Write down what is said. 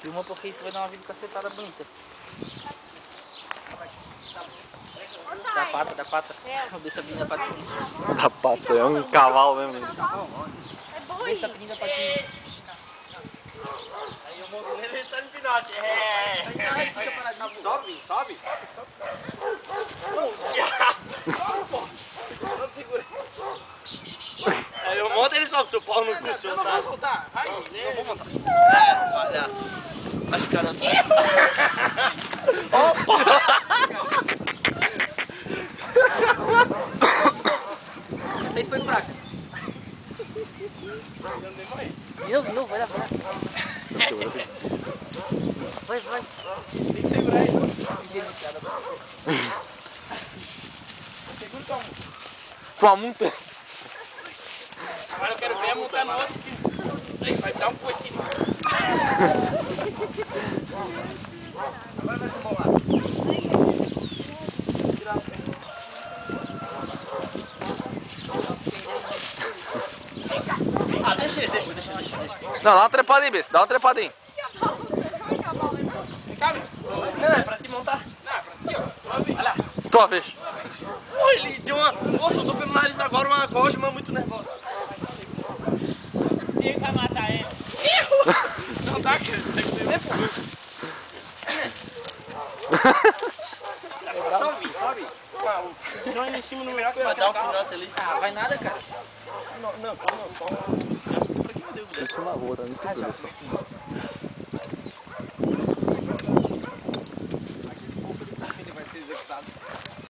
Filma porque isso vai dar uma vida cacetada bonita. Da pata. Deixa a menina patinha. Da pata, é um cavalo mesmo. É boi. Deixa a menina patinha. Aí eu monto nele e sai no pinote. Sobe. Aí eu monto ele sobe, seu pau no cu, seu Eu não vou soltar. Vai, não vou montar. É, palhaço. Vai ficar na Essa aí foi fraca. De novo, vai lá. Vai. Tem que segurar ele. Segura tua mão. Tua multa. Agora eu quero ver a montar no outro aqui. Aí, vai dar um coitinho. Agora vai ser bom lá. Tirar a perna. Ah, deixa. Não, dá uma trepada aí, Bess. Dá uma trepada aí. Cabe? Não, é pra te montar. Não, é pra ti, ó. Olha lá. Tua vez. Pô, ele deu uma... Pô, soltou pelo nariz agora uma gosma muito nervosa. Quem vai matar ele? Não dá, que tem que ser, pô. Sobe. Maluco. Não em cima no melhor que vai dar um pinote ali. Ah, vai nada, cara. Não, só. Pra que eu dei o Tem que ser uma boa, tá muito duro.